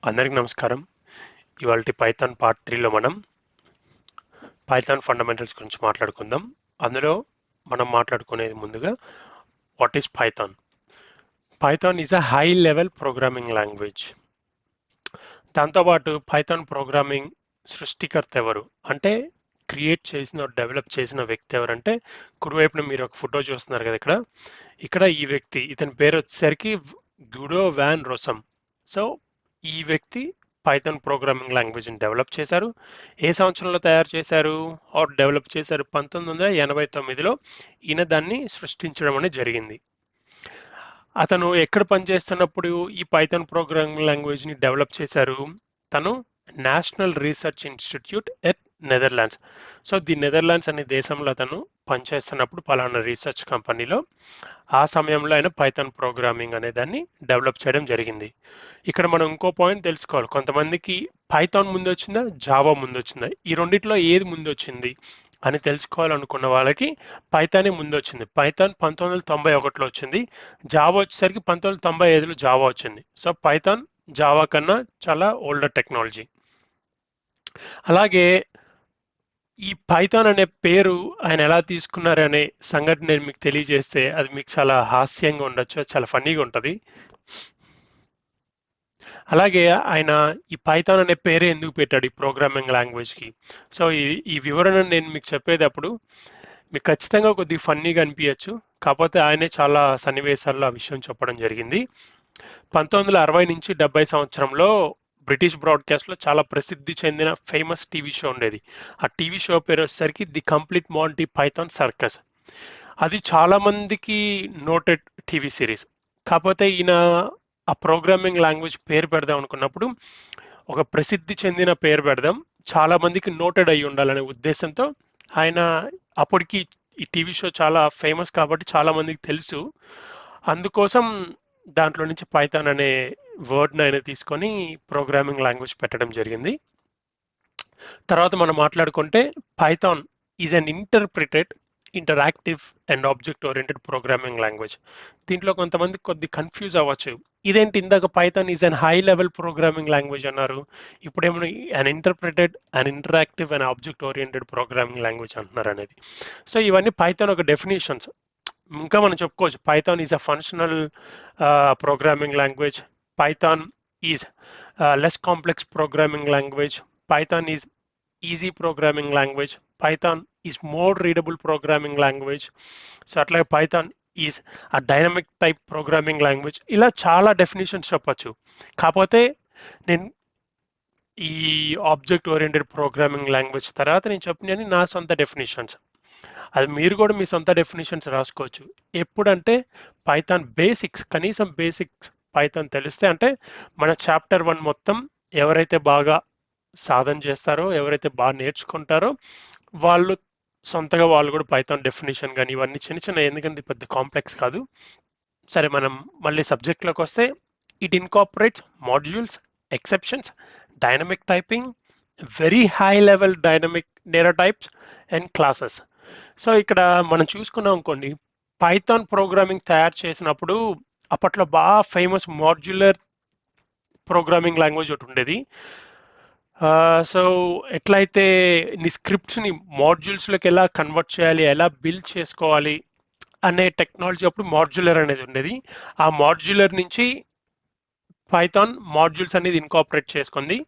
అందరికి నమస్కారం. ఇవాల్టి పైథాన్ పార్ట్ 3లో మనం పైథాన్ ఫండమెంటల్స్ గురించి మాట్లాడుకుందాం. అందులో మనం మాట్లాడుకునేది ముందుగా what is Python. Python is a high level programming language. దాంతోపాటు పైథాన్ ప్రోగ్రామింగ్ సృష్టికర్త ఎవరు అంటే క్రియేట్ చేసిన డెవలప్ చేసిన వ్యక్తి ఎవరంటే కుడివైపున మీరు ఒక ఫోటో చూస్తున్నారు కదా, ఇక్కడ ఈ వ్యక్తి, ఇతని పేరు వచ్చేసరికి గుడో వ్యాన్ రోసమ్. సో ఈ వ్యక్తి పైథాన్ ప్రోగ్రామింగ్ లాంగ్వేజ్ని డెవలప్ చేశారు. ఏ సంవత్సరంలో తయారు చేశారు ఆర్ డెవలప్ చేశారు? 1989లో ఈయన దాన్ని సృష్టించడం అనేది జరిగింది. అతను ఎక్కడ పనిచేస్తున్నప్పుడు ఈ పైథాన్ ప్రోగ్రామింగ్ లాంగ్వేజ్ని డెవలప్ చేశారు? తను national research institute at Netherlands. So the Netherlands అనే దేశంలో అతను పనిచేస్తున్నప్పుడు పలానా రీసెర్చ్ కంపెనీలో ఆ సమయంలో ఆయన పైథాన్ ప్రోగ్రామింగ్ అనే దాన్ని డెవలప్ చేయడం జరిగింది. ఇక్కడ మనం ఇంకో పాయింట్ తెలుసుకోవాలి. కొంతమందికి పైథాన్ ముందు వచ్చిందా, జావా ముందు వచ్చిందా, ఈ రెండిట్లో ఏది ముందు వచ్చింది అని తెలుసుకోవాలనుకున్న వాళ్ళకి పైథానే ముందు వచ్చింది. పైథాన్ 1991లో వచ్చింది. జావా వచ్చేసరికి 1995లో జావా వచ్చింది. సో పైథాన్ జావా కన్నా చాలా ఓల్డర్ టెక్నాలజీ. అలాగే ఈ పైథాన్ అనే పేరు ఆయన ఎలా తీసుకున్నారు అనే సంఘటన నేను మీకు తెలియజేస్తే అది మీకు చాలా హాస్యంగా ఉండొచ్చు, చాలా ఫన్నీగా ఉంటుంది. అలాగే ఆయన ఈ పైథాన్ అనే పేరే ఎందుకు పెట్టాడు ఈ ప్రోగ్రామింగ్ లాంగ్వేజ్కి? సో ఈ వివరణ నేను మీకు చెప్పేటప్పుడు మీకు ఖచ్చితంగా కొద్దిగా ఫన్నీగా అనిపించచ్చు, కాకపోతే ఆయనే చాలా సన్నివేశాల్లో ఆ విషయం చెప్పడం జరిగింది. 1960 నుంచి 70 సంవత్సరంలో బ్రిటిష్ బ్రాడ్కాస్ట్లో చాలా ప్రసిద్ధి చెందిన ఫేమస్ టీవీ షో ఉండేది. ఆ టీవీ షో పేరు వచ్చేసరికి the complete Monty Python circus. అది చాలా మందికి నోటెడ్ టీవీ సిరీస్. కాకపోతే ఈయన ఆ ప్రోగ్రామింగ్ లాంగ్వేజ్ పేరు పెడదాం అనుకున్నప్పుడు ఒక ప్రసిద్ధి చెందిన పేరు పెడదాం, చాలా మందికి నోటెడ్ అయి ఉండాలనే ఉద్దేశంతో ఆయన అప్పటికి ఈ టీవీ షో చాలా ఫేమస్ కాబట్టి చాలా మందికి తెలుసు, అందుకోసం దాంట్లో నుంచి పైథాన్ అనే వర్డ్ని ఆయన తీసుకొని ప్రోగ్రామింగ్ లాంగ్వేజ్ పెట్టడం జరిగింది. తర్వాత మనం మాట్లాడుకుంటే Python is an interactive and object oriented programming language. దీంట్లో కొంతమంది కొద్ది కన్ఫ్యూజ్ అవ్వచ్చు, ఇదేంటి ఇందాక Python is an high level programming language అన్నారు, ఇప్పుడేమో an interactive and object oriented programming language అంటున్నారు అనేది. సో ఇవన్నీ పైథాన్ ఒక డెఫినేషన్స్. ఇంకా మనం చెప్పుకోవచ్చు Python is a functional programming language, Python is less complex programming language, Python is easy programming language, Python is more readable programming language. So అట్లాగే Python is a dynamic type programming language. ఇలా చాలా definitions చెప్పచ్చు. కాకపోతే నేను ఈ object oriented programming language తర్వాత నేను చెప్పినవి నా సొంత డెఫినేషన్స్, అది మీరు కూడా మీ సొంత డెఫినేషన్స్ రాసుకోవచ్చు. ఎప్పుడంటే పైథాన్ బేసిక్స్, కనీసం బేసిక్స్ పైథాన్ తెలిస్తే, అంటే మన చాప్టర్ 1 మొత్తం ఎవరైతే బాగా సాధన చేస్తారో, ఎవరైతే బాగా నేర్చుకుంటారో వాళ్ళు సొంతగా వాళ్ళు కూడా పైథాన్ డెఫినేషన్ కానీ ఇవన్నీ చిన్న చిన్న, ఎందుకంటే పెద్ద కాంప్లెక్స్ కాదు. సరే మనం మళ్ళీ సబ్జెక్ట్లోకి వస్తే, it incorporates modules, exceptions, dynamic typing, very high level dynamic data types and classes. So ఇక్కడ మనం చూసుకున్నాం అనుకోండి, పైథాన్ ప్రోగ్రామింగ్ తయారు చేసినప్పుడు అప్పట్లో బాగా ఫేమస్ మాడ్యులర్ ప్రోగ్రామింగ్ లాంగ్వేజ్ ఒకటి ఉండేది. సో ఎట్లయితే నీ స్క్రిప్ట్స్ని మాడ్యూల్స్లోకి ఎలా కన్వర్ట్ చేయాలి, ఎలా బిల్డ్ చేసుకోవాలి అనే టెక్నాలజీ అప్పుడు మాడ్యులర్ అనేది ఉండేది. ఆ మాడ్యులర్ నుంచి పైథాన్ మాడ్యూల్స్ అనేది ఇన్కార్పొరేట్ చేసుకుంది.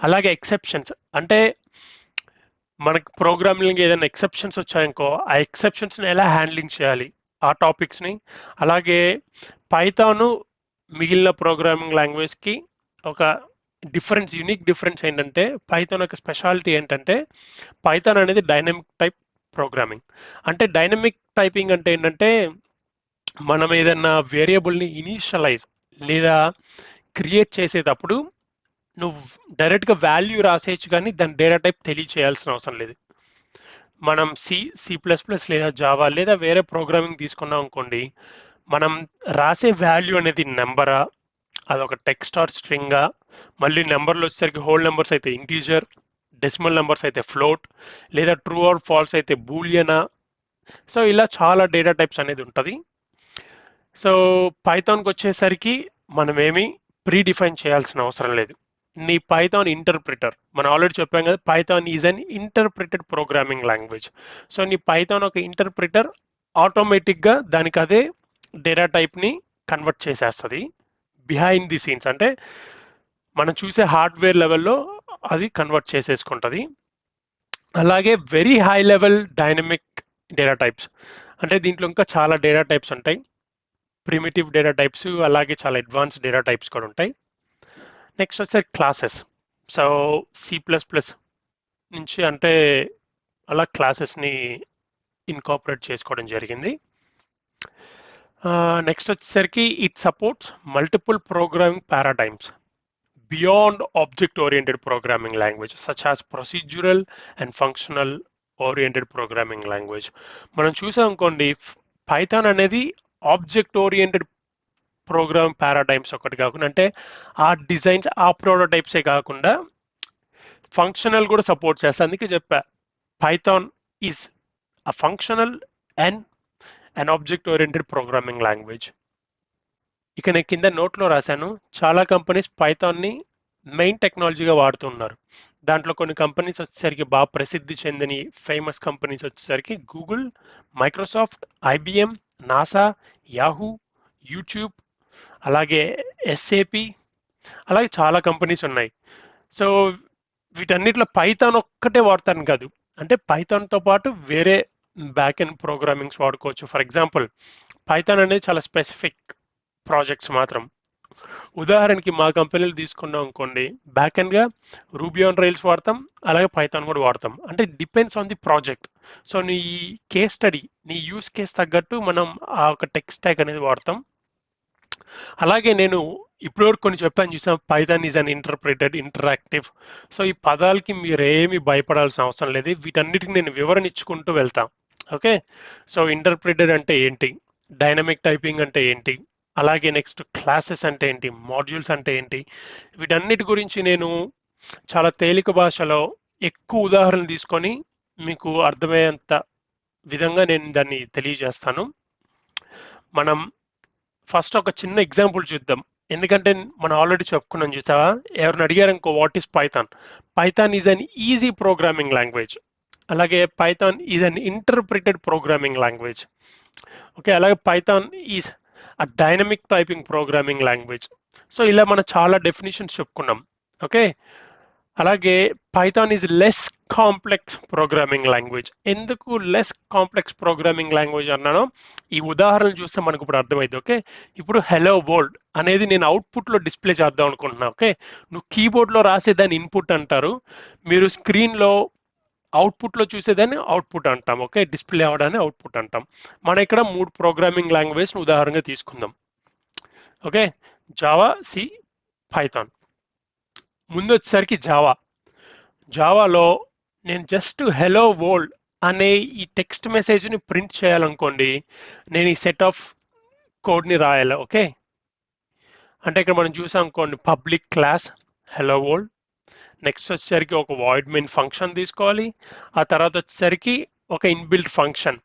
అలాగే ఎక్సెప్షన్స్, అంటే మనకు ప్రోగ్రామింగ్ ఏదైనా ఎక్సెప్షన్స్ వచ్చాయనుకో, ఆ ఎక్సెప్షన్స్ని ఎలా హ్యాండ్లింగ్ చేయాలి ఆ టాపిక్స్ని. అలాగే పైథాను మిగిలిన ప్రోగ్రామింగ్ లాంగ్వేజ్కి ఒక డిఫరెన్స్, యూనిక్ డిఫరెన్స్ ఏంటంటే, పైథాన్ యొక్క స్పెషాలిటీ ఏంటంటే పైథాన్ అనేది డైనమిక్ టైప్ ప్రోగ్రామింగ్. అంటే డైనమిక్ టైపింగ్ అంటే ఏంటంటే, మనం ఏదైనా వేరియబుల్ని ఇనీషియలైజ్ లేదా క్రియేట్ చేసేటప్పుడు నువ్వు డైరెక్ట్గా వాల్యూ రాసేయచ్చు, కానీ దాని డేటా టైప్ తెలియచేయాల్సిన అవసరం లేదు. మనం C++ లేదా జావా లేదా వేరే ప్రోగ్రామింగ్ తీసుకున్నాం అనుకోండి, మనం రాసే వాల్యూ అనేది నెంబరా, అదొక టెక్స్ట్ ఆర్ స్ట్రింగా, మళ్ళీ నెంబర్లు వచ్చేసరికి హోల్ నెంబర్స్ అయితే ఇంటీజర్, డెసిమల్ నెంబర్స్ అయితే ఫ్లోట్, లేదా ట్రూ ఆర్ ఫాల్స్ అయితే బూలియనా. సో ఇలా చాలా డేటా టైప్స్ అనేది ఉంటుంది. సో పైథాన్కి వచ్చేసరికి మనమేమి ప్రీ డిఫైన్ చేయాల్సిన అవసరం లేదు. నీ పైథాన్ ఇంటర్ప్రిటర్, మనం ఆల్రెడీ చెప్పాం కదా, Python is an interpreted programming language. So నీ పైథాన్ ఒక ఇంటర్ప్రిటర్ ఆటోమేటిక్గా దానికి అదే డేటా టైప్ని కన్వర్ట్ చేసేస్తుంది బిహైండ్ ది సీన్స్. అంటే మనం చూసే హార్డ్వేర్ లెవెల్లో అది కన్వర్ట్ చేసేసుకుంటుంది. అలాగే very high level dynamic data types, అంటే దీంట్లో ఇంకా చాలా డేటా టైప్స్ ఉంటాయి. ప్రిమిటివ్ డేటా టైప్స్, అలాగే చాలా అడ్వాన్స్ డేటా టైప్స్ కూడా ఉంటాయి. నెక్స్ట్ వచ్చేసరికి క్లాసెస్. సో C++ నుంచి అంటే అలా క్లాసెస్ని ఇన్కార్పొరేట్ చేసుకోవడం జరిగింది. నెక్స్ట్ వచ్చేసరికి it supports multiple programming paradigms beyond object oriented programming language such as procedural and functional oriented programming language. మనం చూసాం అనుకోండి, పైథాన్ అనేది ఆబ్జెక్ట్ ఓరియంటెడ్ ప్రోగ్రామ్ పారాడైమ్స్ ఒకటి కాకుండా, అంటే ఆ డిజైన్స్ ఆ ప్రోటోటైప్సే కాకుండా ఫంక్షనల్ కూడా సపోర్ట్ చేస్తా. అందుకే చెప్పా, Python is a functional and an object oriented programming language. ఇక నేను కింద నోట్లో రాశాను, చాలా కంపెనీస్ పైథాన్ని మెయిన్ టెక్నాలజీగా వాడుతున్నారు. దాంట్లో కొన్ని కంపెనీస్ వచ్చేసరికి బాగా ప్రసిద్ధి చెందిన ఫేమస్ కంపెనీస్ వచ్చేసరికి Google, Microsoft, IBM, NASA, Yahoo, YouTube, అలాగే SAP, అలాగే చాలా కంపెనీస్ ఉన్నాయి. సో వీటన్నిటిలో పైథాన్ ఒక్కటే వాడతాను కాదు, అంటే పైథాన్తో పాటు వేరే బ్యాక్ ఎండ్ ప్రోగ్రామింగ్స్ వాడుకోవచ్చు. ఫర్ ఎగ్జాంపుల్, పైథాన్ అనేది చాలా స్పెసిఫిక్ ప్రాజెక్ట్స్ మాత్రం. ఉదాహరణకి మా కంపెనీలు తీసుకున్నాం అనుకోండి, బ్యాక్ ఎండ్గా రూబీ ఆన్ రైల్స్ వాడతాం, అలాగే పైథాన్ కూడా వాడతాం. అంటే depends on the project. So నీ కేస్ స్టడీ, నీ యూస్ కేస్ తగ్గట్టు మనం ఆ ఒక టెక్ స్టాక్ అనేది వాడతాం. అలాగే నేను ఇప్పటివరకు కొన్ని చెప్పాను చూసాం, Python is an interpreted interactive. So ఈ పదాలకి మీరు ఏమి భయపడాల్సిన అవసరం లేదు, వీటన్నిటికి నేను వివరణ ఇచ్చుకుంటూ వెళ్తాను. ఓకే, సో ఇంటర్ప్రిటెడ్ అంటే ఏంటి, డైనమిక్ టైపింగ్ అంటే ఏంటి, అలాగే నెక్స్ట్ క్లాసెస్ అంటే ఏంటి, మాడ్యూల్స్ అంటే ఏంటి, వీటన్నిటి గురించి నేను చాలా తేలిక భాషలో ఎక్కువ ఉదాహరణలు తీసుకొని మీకు అర్థమయ్యేంత విధంగా నేను దాన్ని తెలియజేస్తాను. మనం ఫస్ట్ ఒక చిన్న ఎగ్జాంపుల్ చూద్దాం, ఎందుకంటే మనం ఆల్రెడీ చెప్పుకున్నాం చూసావా. ఎవరిని అడిగారు ఇంకో what is Python, Python is an easy programming language, అలాగే Python is an interpreted programming language. Okay, అలాగే Python is a dynamic typing programming language. So ఇలా మనం చాలా డెఫినేషన్స్ చెప్పుకున్నాం. ఓకే, అలాగే Python is less complex programming language. ఎందుకు less complex programming language అన్నానో ఈ ఉదాహరణలు చూస్తే మనకు ఇప్పుడు అర్థమైంది. ఓకే, ఇప్పుడు హెలో వరల్డ్ అనేది నేను అవుట్పుట్లో డిస్ప్లే చేద్దాం అనుకుంటున్నా. ఓకే, నువ్వు కీబోర్డ్లో రాసేదాన్ని ఇన్పుట్ అంటారు, మీరు స్క్రీన్లో అవుట్పుట్లో చూసేదాన్ని అవుట్పుట్ అంటాం. ఓకే, డిస్ప్లే అవ్వడాన్ని అవుట్పుట్ అంటాం. మనం ఇక్కడ 3 ప్రోగ్రామింగ్ లాంగ్వేజ్ ఉదాహరణగా తీసుకుందాం. Okay, Java, C, Python. ముందు వచ్చేసరికి జావాలో నేను జస్ట్ హెలో వరల్డ్ అనే ఈ టెక్స్ట్ మెసేజ్ని ప్రింట్ చేయాలనుకోండి, నేను ఈ సెట్ ఆఫ్ కోడ్ని రాయాలి. ఓకే, అంటే ఇక్కడ మనం చూసాం అనుకోండి, public class hello world, next వచ్చేసరికి ఒక వాయిడ్ మెయిన్ ఫంక్షన్ తీసుకోవాలి, ఆ తర్వాత వచ్చేసరికి ఒక inbuilt function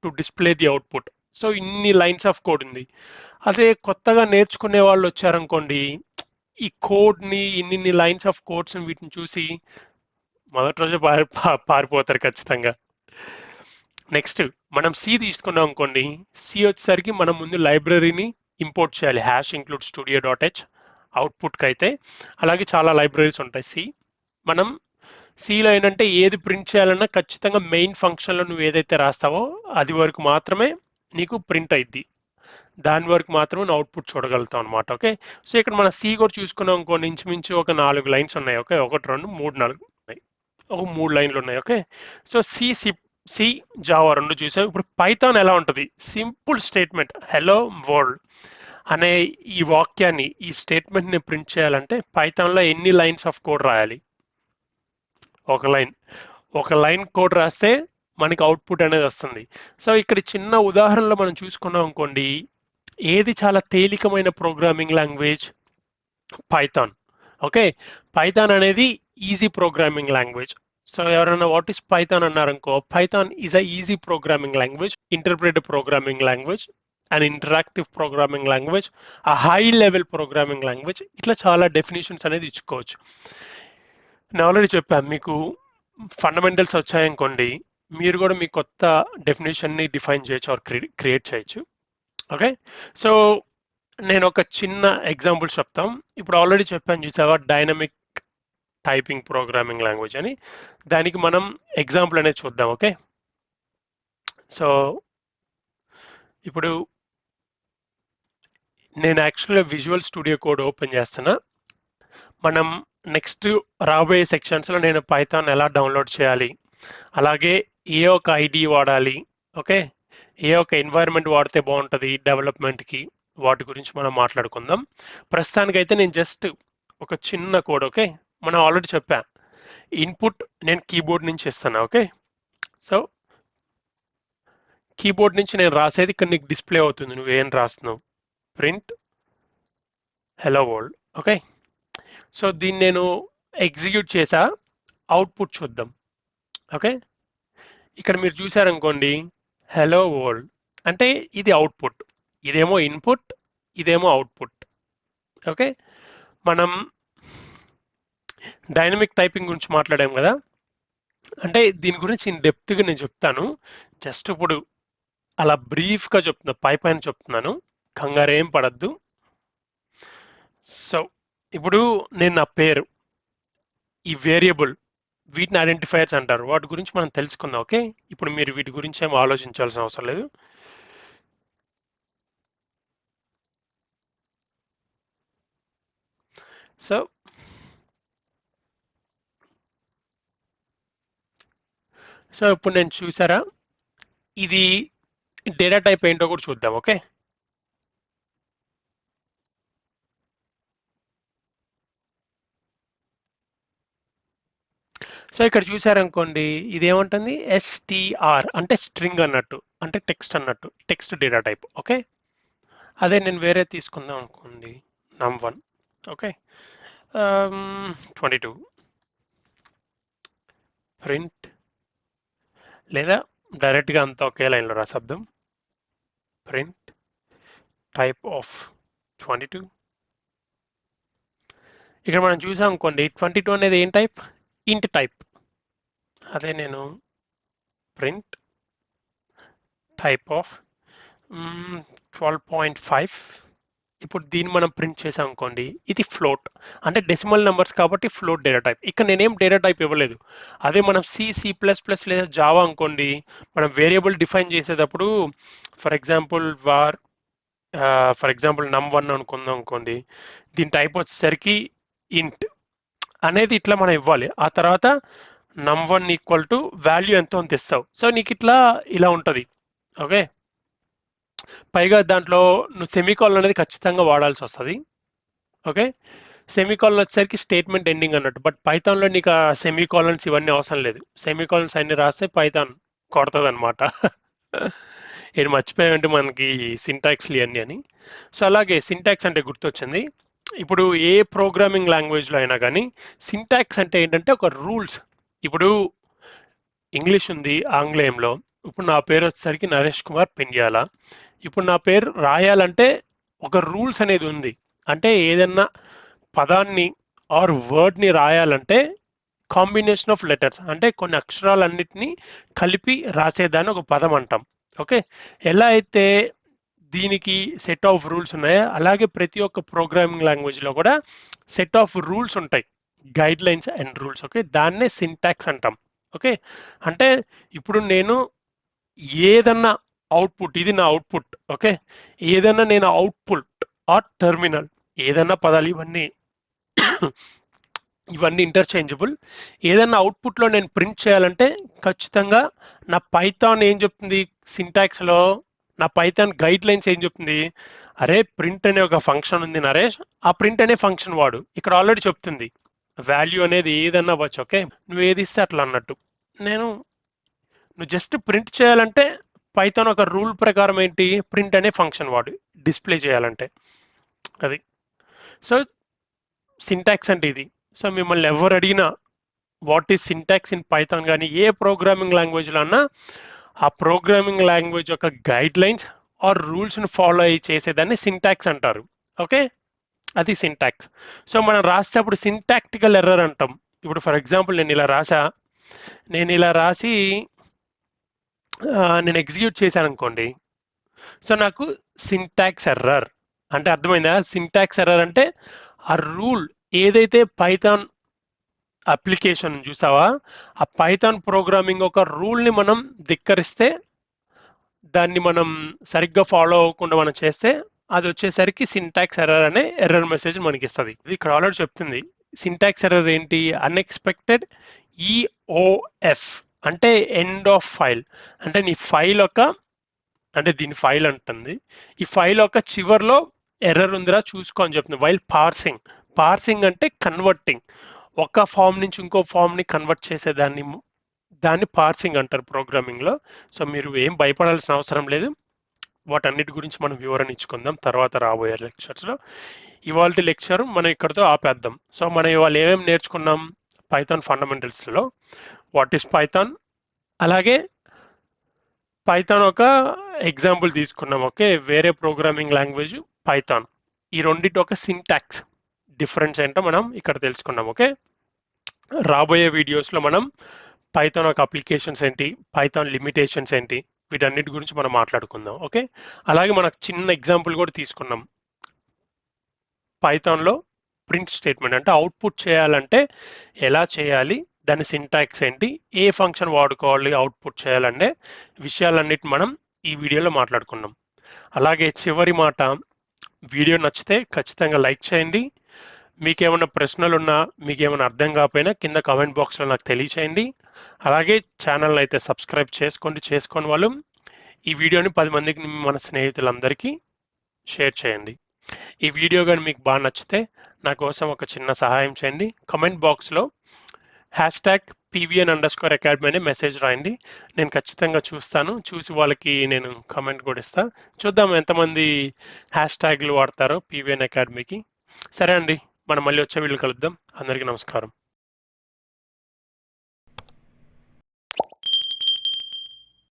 to display the output. So ఇన్ని లైన్స్ ఆఫ్ కోడ్ ఉంది. అదే కొత్తగా నేర్చుకునే వాళ్ళు వచ్చారనుకోండి, ఈ కోడ్ని ఇన్ని లైన్స్ ఆఫ్ కోడ్స్ వీటిని చూసి మొదటి రోజే పారిపోతారు ఖచ్చితంగా. నెక్స్ట్ మనం సి తీసుకున్నాం అనుకోండి, సి వచ్చేసరికి మనం ముందు లైబ్రరీని ఇంపోర్ట్ చేయాలి, హ్యాష్ ఇంక్లూడ్ studio.h అవుట్పుట్కి అయితే. అలాగే చాలా లైబ్రరీస్ ఉంటాయి సి. మనం సిలో ఏంటంటే ఏది ప్రింట్ చేయాలన్నా ఖచ్చితంగా మెయిన్ ఫంక్షన్లో నువ్వు ఏదైతే రాస్తావో అది వరకు మాత్రమే నీకు ప్రింట్ అయింది, దాని వరకు మాత్రమే నువ్వు అవుట్పుట్ చూడగలుగుతావు అనమాట. ఓకే, సో ఇక్కడ మన సి కూడా చూసుకున్నాం అనుకోండి, ఇంచుమించు ఒక 4 లైన్స్ ఉన్నాయి. ఓకే, 1 2 3 4 ఉన్నాయి, ఒక 3 లైన్లు ఉన్నాయి. ఓకే, సో సి జావా 2 చూసాం. ఇప్పుడు పైథాన్ ఎలా ఉంటుంది, సింపుల్ స్టేట్మెంట్ హెలో వరల్డ్ అనే ఈ వాక్యాన్ని, ఈ స్టేట్మెంట్ని ప్రింట్ చేయాలంటే పైథాన్లో ఎన్ని లైన్స్ ఆఫ్ కోడ్ రాయాలి, ఒక లైన్ కోడ్ రాస్తే మనకి అవుట్పుట్ అనేది వస్తుంది. సో ఇక్కడ చిన్న ఉదాహరణలో మనం చూసుకున్నాం అనుకోండి, ఏది చాలా తేలికమైన programming language, Python. Okay, Python అనేది ఈజీ ప్రోగ్రామింగ్ లాంగ్వేజ్. సో ఎవరైనా వాట్ ఈస్ పైథాన్ అన్నారనుకో, Python is a easy programming language, interpreted programming language, an interactive programming language, a high level programming language, ఇట్లా చాలా డెఫినేషన్స్ అనేది ఇచ్చుకోవచ్చు. నేను already చెప్పాను మీకు ఫండమెంటల్స్ వచ్చాయనుకోండి, మీరు కూడా మీ కొత్త డెఫినేషన్ని డిఫైన్ చేయొచ్చు ఆర్ క్రియేట్ చేయొచ్చు. ఓకే, సో నేను ఒక చిన్న ఎగ్జాంపుల్ చెప్తాం. ఇప్పుడు ఆల్రెడీ చెప్పాను చూసావా డైనమిక్ టైపింగ్ ప్రోగ్రామింగ్ లాంగ్వేజ్ అని, దానికి మనం ఎగ్జాంపుల్ అనేది చూద్దాం. ఓకే, సో ఇప్పుడు నేను యాక్చువల్గా విజువల్ స్టూడియో కోడ్ ఓపెన్ చేస్తున్నా. మనం నెక్స్ట్ రాబోయే సెక్షన్స్లో నేను పైథాన్ ఎలా డౌన్లోడ్ చేయాలి, అలాగే ఏ ఒక ఐడి వాడాలి, ఓకే, ఏ ఒక ఎన్వైరన్మెంట్ వాడితే బాగుంటుంది డెవలప్మెంట్కి, వాటి గురించి మనం మాట్లాడుకుందాం. ప్రస్తుతానికైతే నేను జస్ట్ ఒక చిన్న కోడ్, ఓకే, మనం ఆల్రెడీ చెప్పా ఇన్పుట్ నేను కీబోర్డ్ నుంచి ఇస్తాను. ఓకే, సో కీబోర్డ్ నుంచి నేను రాసేది ఇక్కడ నీకు డిస్ప్లే అవుతుంది, నువ్వేం రాస్తున్నావు, print hello world. Okay, so దీన్ని నేను ఎగ్జిక్యూట్ చేసా, అవుట్పుట్ చూద్దాం. ఓకే, ఇక్కడ మీరు చూసారనుకోండి హెలో వరల్డ్ అంటే ఇది అవుట్పుట్, ఇదేమో ఇన్పుట్, ఇదేమో అవుట్పుట్. ఓకే, మనం డైనమిక్ టైపింగ్ గురించి మాట్లాడాం కదా, అంటే దీని గురించి ఇన్ డెప్త్గా నేను చెప్తాను. జస్ట్ ఇప్పుడు అలా బ్రీఫ్గా చెప్తున్నా, పైన చెప్తున్నాను, కంగారేం పడద్దు. సో ఇప్పుడు నేను నా పేరు, ఈ వేరియబుల్, వీటిని ఐడెంటిఫైయర్స్ అంటారు, వాటి గురించి మనం తెలుసుకుందాం. ఓకే, ఇప్పుడు మీరు వీటి గురించి ఏం ఆలోచించాల్సిన అవసరం లేదు. సో ఇప్పుడు నేను చూసారా, ఇది డేటా టైప్ ఏంటో కూడా చూద్దాం. ఓకే, సో ఇక్కడ చూసారనుకోండి ఇదేమంటుంది, STR అంటే స్ట్రింగ్ అన్నట్టు, అంటే టెక్స్ట్ అన్నట్టు, టెక్స్ట్ డేటా టైప్. ఓకే, అదే నేను వేరే తీసుకుందాం అనుకోండి, num1. ఓకే, 22 ప్రింట్, లేదా డైరెక్ట్గా అంతా ఒకే లైన్లో రాసేద్దాం, ప్రింట్ టైప్ ఆఫ్ 22. ఇక్కడ మనం చూసాం అనుకోండి 22 అనేది ఏం టైప్, ఇంట్ టైప్. అదే నేను ప్రింట్ టైప్ ఆఫ్ 12.5. ఇప్పుడు దీన్ని మనం ప్రింట్ చేసాం అనుకోండి, ఇది ఫ్లోట్ అంటే డెసిమల్ నెంబర్స్ కాబట్టి ఫ్లోట్ డేటా టైప్. ఇక్కడ నేనేం డేటా టైప్ ఇవ్వలేదు. అదే మనం C++ లేదా జావా అనుకోండి, మనం వేరియబుల్ డిఫైన్ చేసేటప్పుడు ఫర్ ఎగ్జాంపుల్ num1 అనుకుందాం అనుకోండి, దీని టైప్ వచ్చేసరికి ఇంట్ అనేది ఇట్లా మనం ఇవ్వాలి. ఆ తర్వాత num1 ఈక్వల్ టు వాల్యూ ఎంతో అంత ఇస్తావు. సో నీకు ఇలా ఉంటుంది. ఓకే, పైగా దాంట్లో నువ్వు సెమీకాలన్ అనేది ఖచ్చితంగా వాడాల్సి వస్తుంది. ఓకే, సెమీకాలన్ వచ్చేసరికి స్టేట్మెంట్ ఎండింగ్ అన్నట్టు, బట్ పైథాన్లో నీకు ఆ సెమీకాలన్స్ ఇవన్నీ అవసరం లేదు. సెమీకాలన్స్ అన్ని రాస్తే పైథాన్ కొడుతుంది అనమాట. ఇది మర్చిపోయామంటే మనకి సింటాక్స్లు ఇవన్నీ అని. సో అలాగే సింటాక్స్ అంటే గుర్తొచ్చింది. ఇప్పుడు ఏ ప్రోగ్రామింగ్ లాంగ్వేజ్లో అయినా కానీ సింటాక్స్ అంటే ఏంటంటే ఒక రూల్స్. ఇప్పుడు ఇంగ్లీష్ ఉంది, ఆంగ్లేయంలో. ఇప్పుడు నా పేరు వచ్చేసరికి నరేష్ కుమార్ పెండ్యాల. ఇప్పుడు నా పేరు రాయాలంటే ఒక రూల్స్ అనేది ఉంది. అంటే ఏదన్నా పదాన్ని ఆర్ వర్డ్ని రాయాలంటే కాంబినేషన్ ఆఫ్ లెటర్స్, అంటే కొన్ని అక్షరాలన్నిటినీ కలిపి రాసేదాన్ని ఒక పదం అంటాం. ఓకే, ఎలా అయితే దీనికి సెట్ ఆఫ్ రూల్స్ ఉన్నాయో, అలాగే ప్రతి ఒక్క ప్రోగ్రామింగ్ లాంగ్వేజ్లో కూడా సెట్ ఆఫ్ రూల్స్ ఉంటాయి, guide lines and rules. Okay, దాన్నే సింటాక్స్ అంటాం. ఓకే, అంటే ఇప్పుడు నేను ఏదన్నా అవుట్పుట్, ఇది నా అవుట్పుట్. ఓకే, ఏదన్నా నేను అవుట్పుట్ ఆర్ టెర్మినల్, ఏదన్నా పదాలు ఇవన్నీ ఇంటర్చేంజబుల్. ఏదన్నా అవుట్పుట్లో నేను ప్రింట్ చేయాలంటే ఖచ్చితంగా నా పైథాన్ ఏం చెప్తుంది, సింటాక్స్లో నా పైథాన్ గైడ్ లైన్స్ ఏం చెప్తుంది, అరే ప్రింట్ అనే ఒక ఫంక్షన్ ఉంది నరేష్, ఆ ప్రింట్ అనే ఫంక్షన్ వాడు. ఇక్కడ ఆల్రెడీ చెప్తుంది వాల్యూ అనేది ఏదన్నా అవ్వచ్చు. ఓకే, నువ్వు ఏది ఇస్తే అట్లా అన్నట్టు. నువ్వు జస్ట్ ప్రింట్ చేయాలంటే పైథాన్ ఒక రూల్ ప్రకారం ఏంటి, ప్రింట్ అనే ఫంక్షన్ వాడు డిస్ప్లే చేయాలంటే. అది సో సింటాక్స్ అంటే ఇది. సో మిమ్మల్ని ఎవరు అడిగినా what is syntax in Python కానీ ఏ ప్రోగ్రామింగ్ లాంగ్వేజ్లో అన్నా, ఆ ప్రోగ్రామింగ్ లాంగ్వేజ్ యొక్క గైడ్ లైన్స్ ఆర్ రూల్స్ని ఫాలో అయ్యి చేసేదాన్ని సింటాక్స్ అంటారు. ఓకే, అది సింటాక్స్. సో మనం రాసేటప్పుడు సింటాక్టికల్ ఎర్రర్ అంటాం. ఇప్పుడు ఫర్ ఎగ్జాంపుల్ నేను ఇలా రాసి నేను ఎగ్జిక్యూట్ చేశాను అనుకోండి. సో నాకు సింటాక్స్ ఎర్రర్ అంటే అర్థమైందా? సింటాక్స్ ఎర్రర్ అంటే ఆ రూల్ ఏదైతే పైథాన్ అప్లికేషన్ చూసావా, ఆ పైథాన్ ప్రోగ్రామింగ్ ఒక రూల్ని మనం ధిక్కరిస్తే, దాన్ని మనం సరిగ్గా ఫాలో అవ్వకుండా మనం చేస్తే అది వచ్చేసరికి సింటాక్స్ ఎర్రర్ అనే ఎర్రర్ మెసేజ్ మనకి ఇస్తుంది. ఇది ఇక్కడ ఆల్రెడీ చెప్తుంది. సింటాక్స్ ఎర్రర్ ఏంటి? అన్ఎక్స్పెక్టెడ్ ఈఓఎఫ్ అంటే ఎండ్ ఆఫ్ ఫైల్, అంటే నీ ఫైల్ యొక్క, అంటే దీని ఫైల్ అంటుంది, ఈ ఫైల్ యొక్క చివర్లో ఎర్రర్ ఉందిరా చూసుకో అని చెప్తుంది. వైల్ పార్సింగ్, పార్సింగ్ అంటే కన్వర్టింగ్, ఒక ఫామ్ నుంచి ఇంకో ఫామ్ని కన్వర్ట్ దాన్ని పార్సింగ్ అంటారు ప్రోగ్రామింగ్లో. సో మీరు ఏం భయపడాల్సిన అవసరం లేదు. వాటన్నిటి గురించి మనం వివరణ ఇచ్చుకుందాం తర్వాత రాబోయే లెక్చర్స్లో. ఇవాళ లెక్చర్ మనం ఇక్కడితో ఆపేద్దాం. సో మనం ఇవాళ ఏమేమి నేర్చుకున్నాం? పైథాన్ ఫండమెంటల్స్లో వాట్ ఈస్ పైథాన్, అలాగే పైథాన్ ఒక ఎగ్జాంపుల్ తీసుకున్నాం. ఓకే, వేరే ప్రోగ్రామింగ్ లాంగ్వేజ్ పైథాన్, ఈ రెండింటి ఒక సింటాక్స్ డిఫరెన్స్ ఏంటో మనం ఇక్కడ తెలుసుకున్నాం. ఓకే, రాబోయే వీడియోస్లో మనం పైథాన్ ఒక అప్లికేషన్స్ ఏంటి, పైథాన్ లిమిటేషన్స్ ఏంటి, వీటన్నిటి గురించి మనం మాట్లాడుకుందాం. ఓకే, అలాగే మనకు చిన్న ఎగ్జాంపుల్ కూడా తీసుకున్నాం. పైథాన్లో ప్రింట్ స్టేట్మెంట్ అంటే అవుట్పుట్ చేయాలంటే ఎలా చేయాలి, దాని సింటాక్స్ ఏంటి, ఏ ఫంక్షన్ వాడుకోవాలి అవుట్పుట్ చేయాలనే విషయాలన్నిటి మనం ఈ వీడియోలో మాట్లాడుకున్నాం. అలాగే చివరి మాట, వీడియో నచ్చితే ఖచ్చితంగా లైక్ చేయండి. మీకేమైనా ప్రశ్నలున్నా, మీకేమైనా అర్థం కాకపోయినా కింద కామెంట్ బాక్స్లో నాకు తెలియచేయండి. అలాగే ఛానల్ అయితే సబ్స్క్రైబ్ చేసుకోని వాళ్ళు ఈ వీడియోని 10 మందికి, మన స్నేహితులందరికీ షేర్ చేయండి. ఈ వీడియో కానీ మీకు బాగా నచ్చితే నా కోసం ఒక చిన్న సహాయం చేయండి. కామెంట్ బాక్స్లో #PVN_Academy అనే మెసేజ్ రాయండి. నేను ఖచ్చితంగా చూస్తాను, చూసి వాళ్ళకి నేను కామెంట్ కూడా ఇస్తాను. చూద్దాం ఎంతమంది హ్యాష్ ట్యాగ్లు వాడతారో PVN Academyకి. సరే అండి, మనం మళ్ళీ వచ్చే వీడియో కలుద్దాం. అందరికీ నమస్కారం.